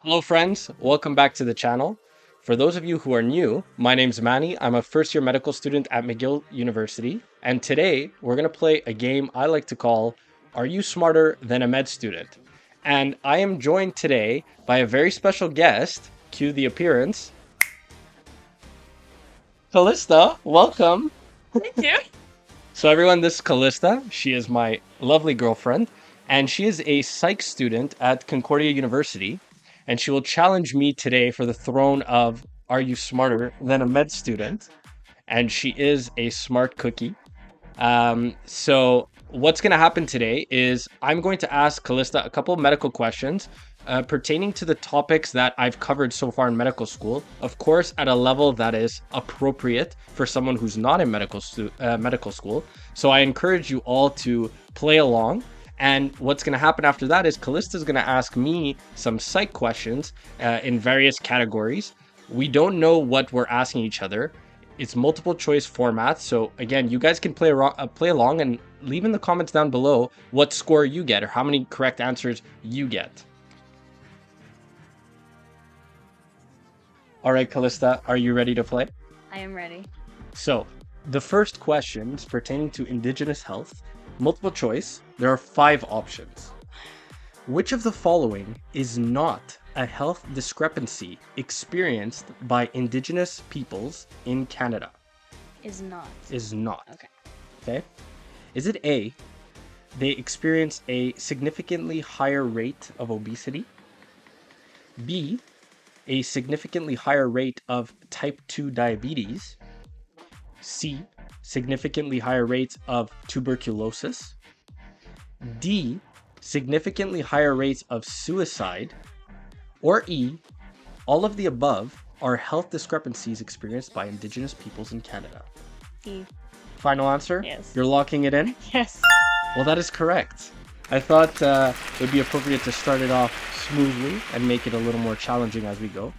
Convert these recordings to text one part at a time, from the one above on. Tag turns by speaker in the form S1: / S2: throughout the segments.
S1: Hello, friends. Welcome back to the channel. For those of you who are new, my name's Manny. I'm a first year medical student at McGill University. And today we're going to play a game I like to call Are You Smarter Than a Med Student? And I am joined today by a very special guest. Cue the appearance. Callista, welcome.
S2: Thank you.
S1: So, everyone, this is Callista. She is my lovely girlfriend, and she is a psych student at Concordia University. And she will challenge me today for the throne of Are You Smarter Than a Med Student? And she is a smart cookie. So, what's going to happen today is I'm going to ask Callista a couple of medical questions pertaining to the topics that I've covered so far in medical school, of course, at a level that is appropriate for someone who's not in medical school. So I encourage you all to play along. And what's going to happen after that is Callista is going to ask me some psych questions in various categories. We don't know what we're asking each other. It's multiple choice format. So again, you guys can play along and leave in the comments down below what score you get or how many correct answers you get. All right, Callista, are you ready to play?
S2: I am ready.
S1: So, the first question is pertaining to Indigenous health. Multiple choice. There are 5 options. Which of the following is not a health discrepancy experienced by Indigenous peoples in Canada?
S2: Is not.
S1: Is not.
S2: Okay.
S1: Okay. Is it A, they experience a significantly higher rate of obesity? B, a significantly higher rate of type 2 diabetes? C, significantly higher rates of tuberculosis? D, significantly higher rates of suicide? Or E, all of the above are health discrepancies experienced by Indigenous peoples in Canada?
S2: E.
S1: Final answer?
S2: Yes.
S1: You're locking it in?
S2: Yes.
S1: Well, that is correct. I thought it would be appropriate to start it off smoothly and make it a little more challenging as we go.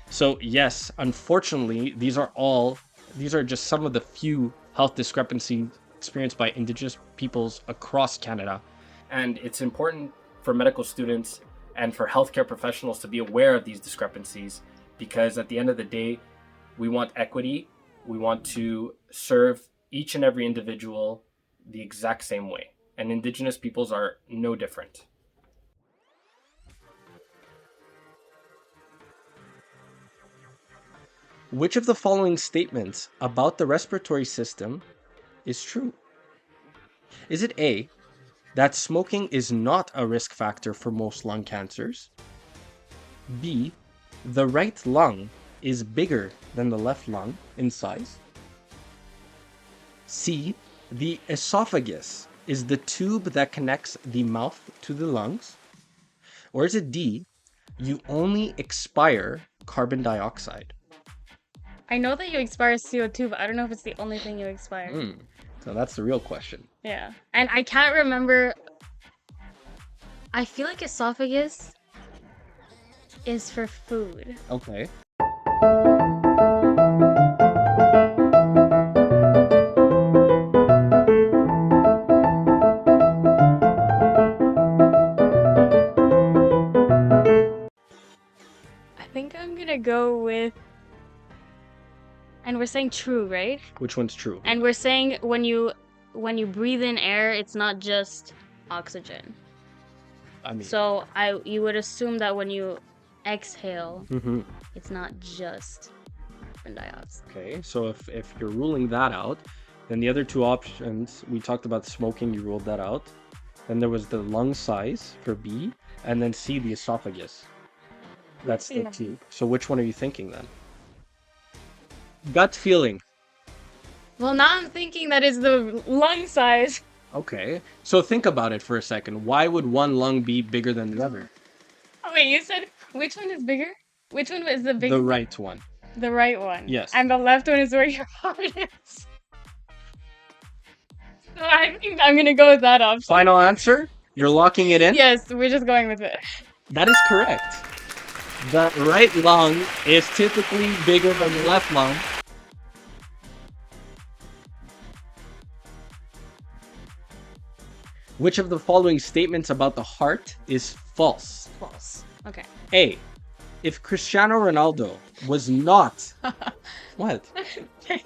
S1: So yes, unfortunately, these are just some of the few health discrepancies experienced by Indigenous peoples across Canada. And it's important for medical students and for healthcare professionals to be aware of these discrepancies, because at the end of the day, we want equity. We want to serve each and every individual the exact same way. And Indigenous peoples are no different. Which of the following statements about the respiratory system is true? Is it A, that smoking is not a risk factor for most lung cancers? B, the right lung is bigger than the left lung in size? C, the esophagus is the tube that connects the mouth to the lungs? Or is it D, you only expire carbon dioxide?
S2: I know that you expire CO2, but I don't know if it's the only thing you expire.
S1: So that's the real question.
S2: Yeah. And I can't remember. I feel like esophagus is for food.
S1: Okay.
S2: I think I'm gonna go with. And we're saying true, right?
S1: Which one's true?
S2: And we're saying when you breathe in air, it's not just oxygen.
S1: I mean,
S2: So you would assume that when you exhale,
S1: mhm.
S2: it's not just carbon dioxide.
S1: Okay, so if you're ruling that out, then the other 2 options, we talked about smoking, you ruled that out. Then there was the lung size for B, and then C, the esophagus. That's the
S2: Yeah.
S1: T. So which one are you thinking then? Gut feeling.
S2: Well, now I'm thinking that is the lung size.
S1: Okay, so think about it for a second. Why would one lung be bigger than the other?
S2: Oh, wait, you said which one is bigger? Which one is the bigger?
S1: The right one.
S2: The right one.
S1: Yes.
S2: And the left one is where your heart is. So I think I'm gonna go with that option.
S1: Final answer? You're locking it in?
S2: Yes, we're just going with it.
S1: That is correct. The right lung is typically bigger than the left lung. Which of the following statements about the heart is false?
S2: False. Okay.
S1: A. If Cristiano Ronaldo was not what?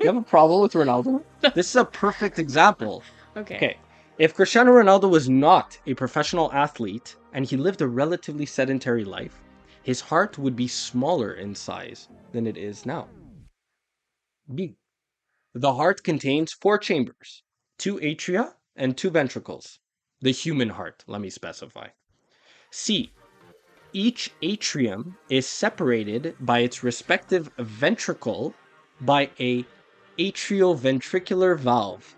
S1: You have a problem with Ronaldo? This is a perfect example.
S2: Okay.
S1: Okay. If Cristiano Ronaldo was not a professional athlete and he lived a relatively sedentary life, his heart would be smaller in size than it is now. B. The heart contains 4 chambers, 2 atria, and 2 ventricles. The human heart, let me specify. C. Each atrium is separated by its respective ventricle by a atrioventricular valve.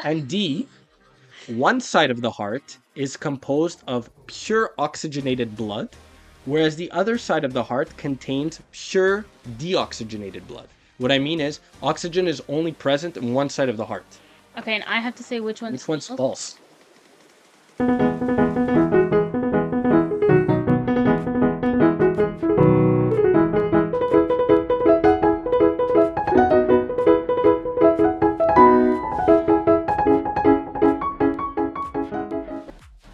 S1: And D. One side of the heart is composed of pure oxygenated blood, whereas the other side of the heart contains pure deoxygenated blood. What I mean is, oxygen is only present in one side of the heart.
S2: Okay, and I have to say which one's
S1: Which one's false?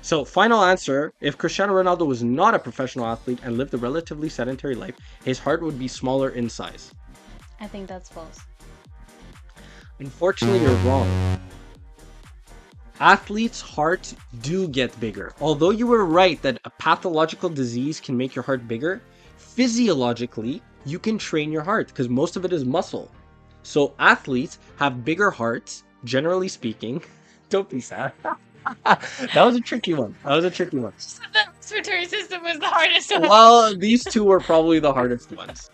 S1: So, final answer, if Cristiano Ronaldo was not a professional athlete and lived a relatively sedentary life, his heart would be smaller in size.
S2: I think that's false.
S1: Unfortunately, you're wrong. Athletes' hearts do get bigger. Although you were right that a pathological disease can make your heart bigger, physiologically, you can train your heart because most of it is muscle. So athletes have bigger hearts, generally speaking. Don't be sad. That was a tricky one.
S2: The respiratory system was the hardest one.
S1: Well, these two were probably the hardest ones.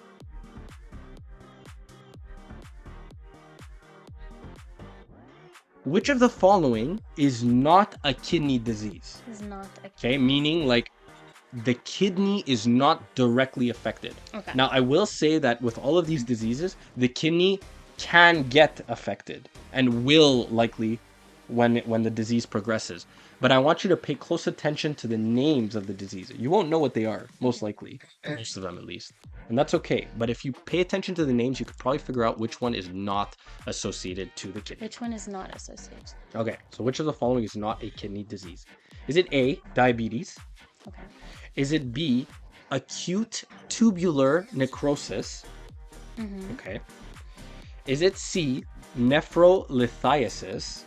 S1: Which of the following is not a kidney disease?
S2: Is not a
S1: Okay, meaning like the kidney is not directly affected.
S2: Okay.
S1: Now, I will say that with all of these diseases, the kidney can get affected and will likely when the disease progresses. But I want you to pay close attention to the names of the diseases. You won't know what they are, most likely. Most of them, at least. And that's okay. But if you pay attention to the names, you could probably figure out which one is not associated to the kidney.
S2: Which one is not associated?
S1: Okay, so which of the following is not a kidney disease? Is it A, diabetes?
S2: Okay.
S1: Is it B, acute tubular necrosis?
S2: Mm-hmm.
S1: Okay. Is it C, nephrolithiasis?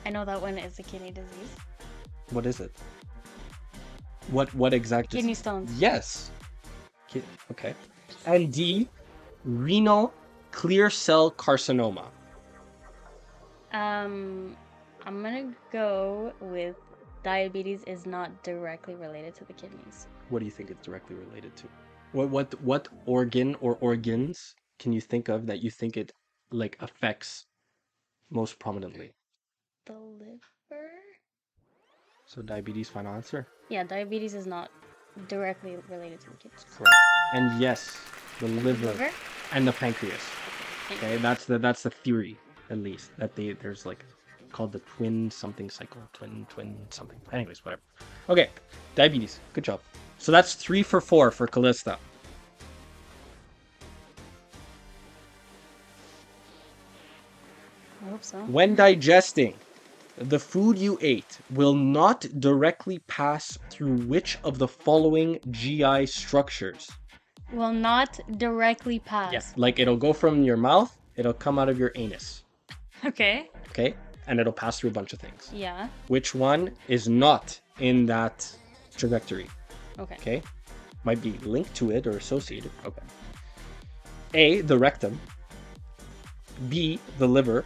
S2: I know that one is a kidney disease.
S1: What is it? What exact
S2: Kidney stones.
S1: Yes. Okay. And D, renal clear cell carcinoma.
S2: I'm gonna go with diabetes is not directly related to the kidneys.
S1: What do you think it's directly related to? What organ or organs can you think of that you think it like affects most prominently?
S2: The liver?
S1: So diabetes, final answer?
S2: Yeah, diabetes is not directly related to the kidneys.
S1: Correct. And yes, the liver and the pancreas. Okay, that's the theory, at least, that there's like called the twin something cycle, twin something. Anyways, whatever. Okay, diabetes. Good job. So that's 3 for 4 for Callista.
S2: I hope so.
S1: When digesting, the food you ate will not directly pass through which of the following GI structures?
S2: Will not directly pass.
S1: Yes, like it'll go from your mouth, it'll come out of your anus.
S2: Okay.
S1: Okay? And it'll pass through a bunch of things.
S2: Yeah.
S1: Which one is not in that trajectory?
S2: Okay.
S1: Okay? Might be linked to it or associated. Okay. A, the rectum. B, the liver.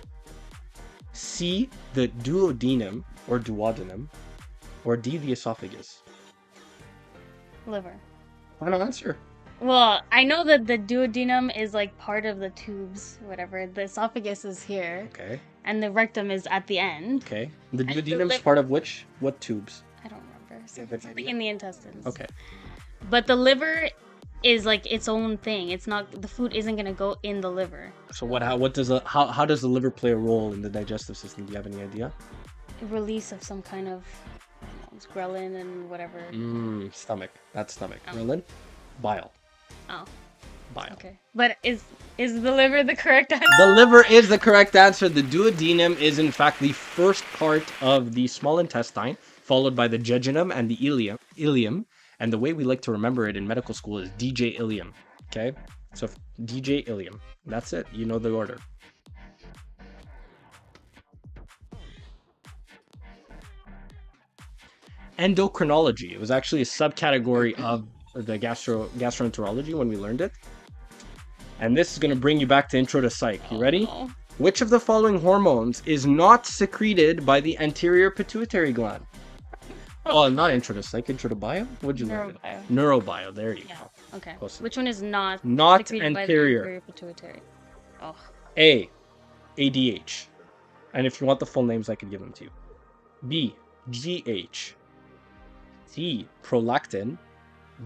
S1: C, the duodenum or duodenum. Or D, the esophagus.
S2: Liver.
S1: Final answer.
S2: Well, I know that the duodenum is like part of the tubes, whatever. The esophagus is here.
S1: Okay.
S2: And the rectum is at the end.
S1: Okay. The
S2: And the
S1: duodenum is part of which? What tubes?
S2: I don't remember.
S1: You have an
S2: Something
S1: idea?
S2: in the intestines.
S1: Okay.
S2: But the liver is like its own thing. It's not, the food isn't gonna go in the liver.
S1: So how does the liver play a role in the digestive system? Do you have any idea?
S2: Release of some kind of I don't know, ghrelin and whatever.
S1: Stomach. That's stomach.
S2: Oh.
S1: Ghrelin? Bile.
S2: Oh,
S1: Bile.
S2: okay. But is the liver the correct answer?
S1: The liver is the correct answer. The duodenum is in fact the first part of the small intestine, followed by the jejunum and the ileum. And the way we like to remember it in medical school is DJ ilium. Okay? So DJ ilium. That's it. You know the order. Endocrinology. It was actually a subcategory of the gastroenterology when we learned it. And this is going to bring you back to intro to psych. You ready?
S2: No.
S1: Which of the following hormones is not secreted by the anterior pituitary gland? Oh, not intro to psych, intro to bio? What'd you learn?
S2: Neurobio.
S1: Neurobio, there you
S2: Yeah.
S1: go.
S2: Okay.
S1: Close.
S2: Which one is not
S1: Not
S2: secreted by the
S1: anterior.
S2: anterior pituitary? Oh.
S1: A, ADH. And if you want the full names, I could give them to you. B, GH. C, prolactin.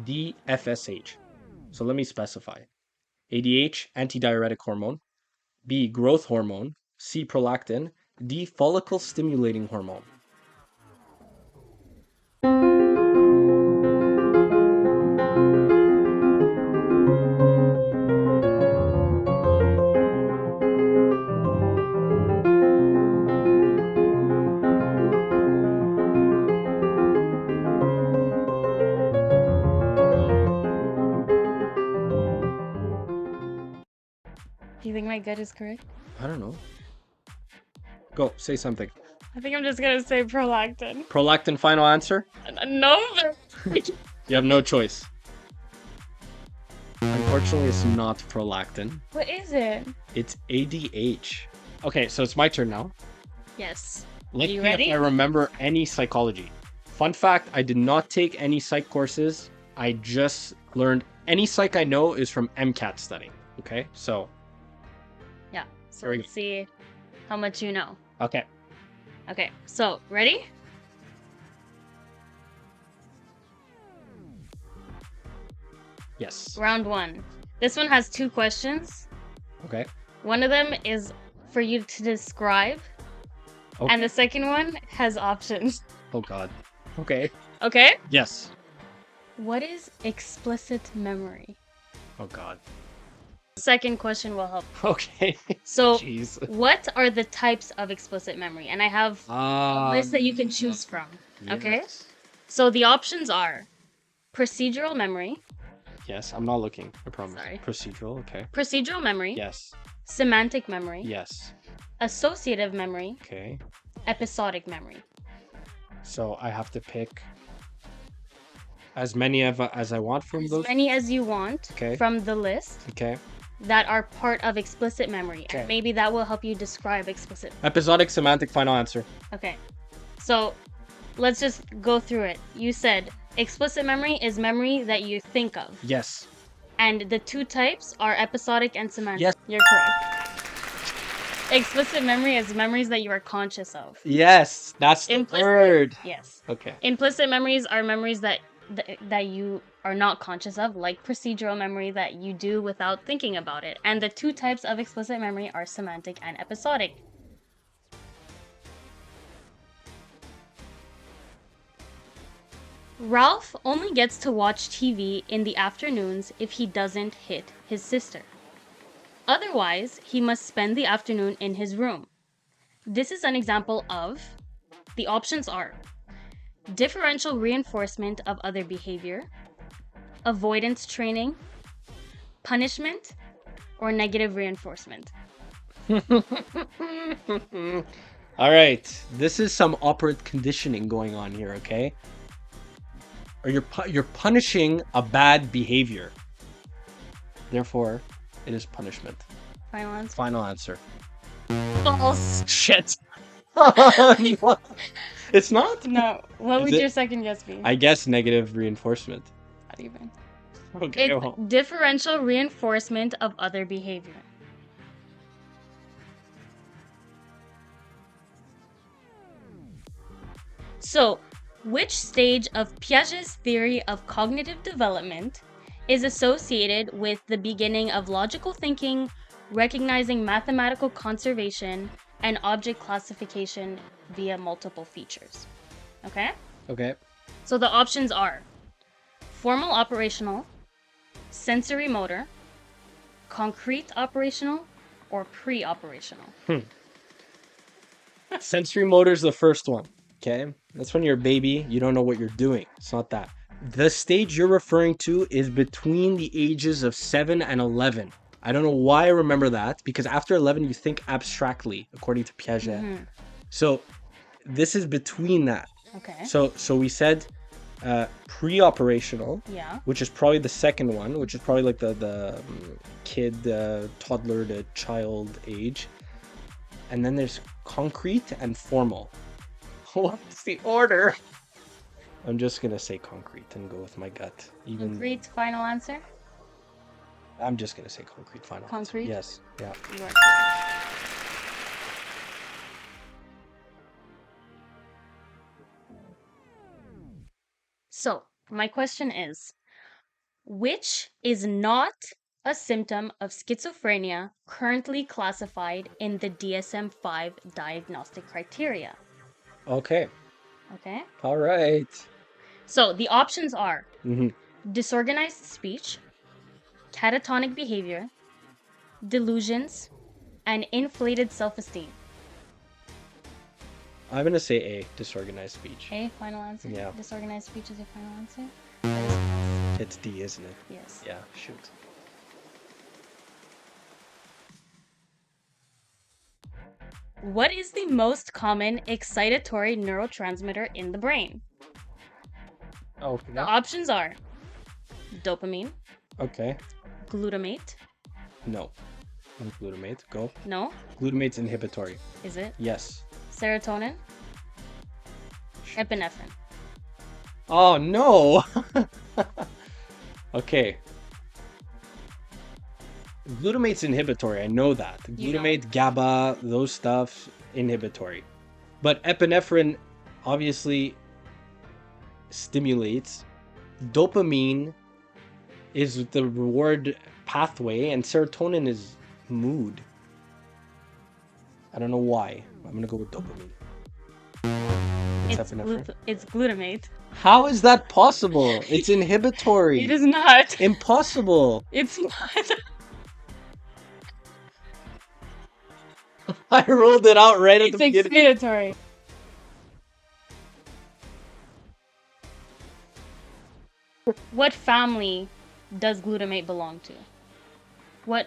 S1: D, FSH. So let me specify. ADH, antidiuretic hormone. B, growth hormone. C, prolactin. D, follicle stimulating hormone.
S2: Do you think my gut is correct?
S1: I don't know. Go, say something.
S2: I think I'm just gonna say prolactin.
S1: Prolactin, final answer?
S2: No.
S1: You have no choice. Unfortunately, it's not prolactin.
S2: What is it?
S1: It's ADH. Okay, so it's my turn now.
S2: Yes.
S1: Let's
S2: You
S1: see
S2: ready?
S1: if I remember any psychology. Fun fact, I did not take any psych courses. I just learned any psych I know is from MCAT studying. Okay, so,
S2: Yeah. So
S1: Here we
S2: let's see how much you know.
S1: okay.
S2: Okay. So ready?
S1: Yes.
S2: Round one. This one has 2 questions.
S1: Okay.
S2: One of them is for you to describe,
S1: Okay.
S2: and the second one has options.
S1: Oh, God. Okay.
S2: Okay?
S1: Yes.
S2: What is explicit memory?
S1: Oh, God.
S2: Second question will help.
S1: Okay.
S2: So,
S1: Jeez.
S2: what are the types of explicit memory? And I have a list that you can choose from. Okay?
S1: Yes.
S2: So, the options are procedural memory,
S1: Yes, I'm not looking. I promise.
S2: Sorry.
S1: Procedural. Okay.
S2: procedural memory,
S1: Yes.
S2: semantic memory,
S1: Yes.
S2: associative memory,
S1: Okay.
S2: episodic memory.
S1: So I have to pick as many as I want from
S2: As
S1: those.
S2: many as you want
S1: Okay.
S2: from the list
S1: Okay.
S2: that are part of explicit memory.
S1: Okay.
S2: And maybe that will help you describe explicit.
S1: Episodic, semantic, final answer.
S2: Okay. So let's just go through it. You said explicit memory is memory that you think of.
S1: Yes.
S2: And the 2 types are episodic and semantic.
S1: Yes.
S2: You're correct. Explicit memory is memories that you are conscious of.
S1: Yes. That's the
S2: Implicit-
S1: word.
S2: Yes.
S1: Okay.
S2: Implicit memories are memories that you are not conscious of, like procedural memory that you do without thinking about it. And the 2 types of explicit memory are semantic and episodic. Ralph only gets to watch TV in the afternoons if he doesn't hit his sister. Otherwise, he must spend the afternoon in his room. This is an example of, the options are differential reinforcement of other behavior, avoidance training, punishment, or negative reinforcement.
S1: All right. This is some operant conditioning going on here, okay? Or you're punishing a bad behavior. Therefore, it is punishment.
S2: Final answer.
S1: Final answer.
S2: False.
S1: Shit. It's not?
S2: No. What
S1: Is
S2: would
S1: it?
S2: your second guess be?
S1: I guess negative reinforcement.
S2: Not even.
S1: Okay.
S2: It's
S1: well,
S2: differential reinforcement of other behavior. So, which stage of Piaget's theory of cognitive development is associated with the beginning of logical thinking, recognizing mathematical conservation, and object classification via multiple features? Okay?
S1: okay.
S2: So the options are formal operational, sensory motor, concrete operational, or pre-operational.
S1: Sensory motor is the first one. Okay. That's when you're a baby. You don't know what you're doing. It's not that. The stage you're referring to is between the ages of 7 and 11. I don't know why I remember that, because after 11 you think abstractly, according to Piaget.
S2: Mhm.
S1: So this is between that.
S2: Okay.
S1: So we said pre-operational,
S2: Yeah.
S1: which is probably the second one, which is probably like the kid, toddler to child age. And then there's concrete and formal. What's the order? I'm just gonna say concrete and go with my gut. Even
S2: Concrete final answer?
S1: I'm just gonna say concrete final
S2: Concrete?
S1: answer. Yes. Yeah.
S2: You are correct. So, my question is, which is not a symptom of schizophrenia currently classified in the DSM-5 diagnostic criteria?
S1: Okay.
S2: Okay?
S1: All right.
S2: So, the options are
S1: Mm-hmm.
S2: disorganized speech, catatonic behavior, delusions, and inflated self-esteem.
S1: I'm gonna say A, disorganized speech.
S2: A, final answer?
S1: Yeah.
S2: Disorganized speech is your final answer? That is false.
S1: It's D, isn't it?
S2: Yes.
S1: Yeah. Shoot.
S2: What is the most common excitatory neurotransmitter in the brain?
S1: Okay.
S2: The options are dopamine,
S1: Okay.
S2: glutamate.
S1: No. Glutamate. Go.
S2: No?
S1: Glutamate's inhibitory.
S2: Is it?
S1: Yes.
S2: Serotonin? Epinephrine.
S1: Oh no. Okay. Glutamate's inhibitory. I know that.
S2: You know.
S1: Glutamate, GABA, those stuff inhibitory. But epinephrine obviously stimulates. Dopamine is the reward pathway, and serotonin is mood. I don't know why. I'm gonna go with dopamine. It's epinephrine.
S2: It's glutamate.
S1: How is that possible? It's inhibitory.
S2: It is not.
S1: Impossible.
S2: It's not.
S1: I ruled it out right at
S2: It's
S1: the beginning.
S2: excitatory. What family does glutamate belong to? What?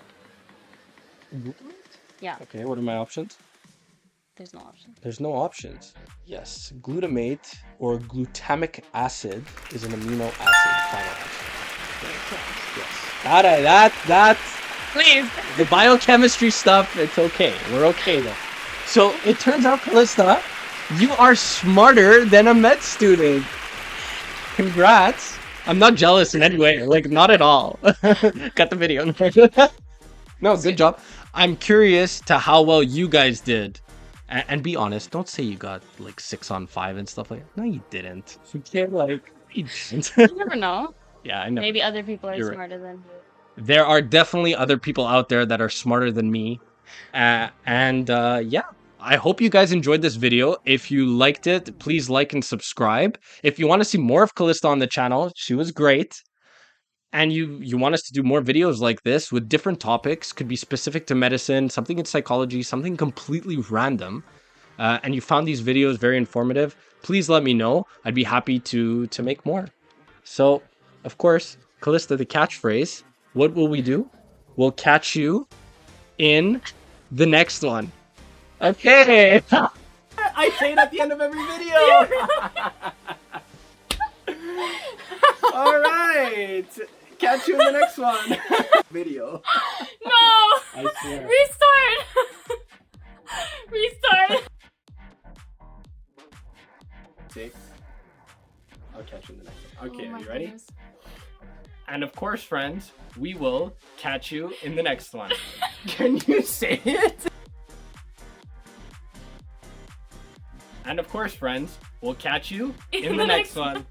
S2: Yeah,
S1: Okay, what are my options?
S2: there's no option.
S1: There's no options. Yes, glutamate or glutamic acid is an amino acid. Final answer. Yes. That's
S2: Please.
S1: the biochemistry stuff. It's okay. We're okay though. So it turns out, Callista, you are smarter than a med student. Congrats. I'm not jealous in any way. Like, not at all. Got the video. No, good job. I'm curious to how well you guys did. And be honest, don't say you got like 6 on 5 and stuff like that. No, you didn't. You can't like, you didn't.
S2: You never know.
S1: Yeah, I know.
S2: Maybe other people are
S1: You're right.
S2: smarter than you.
S1: There are definitely other people out there that are smarter than me. Yeah, I hope you guys enjoyed this video. If you liked it, please like and subscribe. If you want to see more of Callista on the channel, she was great. And you want us to do more videos like this with different topics, could be specific to medicine, something in psychology, something completely random, and you found these videos very informative, please let me know. I'd be happy to make more. So, of course, Callista, the catchphrase, what will we do? We'll catch you in the next one. Okay. I say it at the end of every video. All right. Catch you in the next one. Video.
S2: No!
S1: I swear.
S2: Restart! Restart!
S1: See? I'll catch you in the next one. Okay,
S2: Oh
S1: are
S2: my
S1: you ready?
S2: goodness.
S1: And of course, friends, we will catch you in the next one. Can you say it? And of course, friends, we'll catch you in the next one.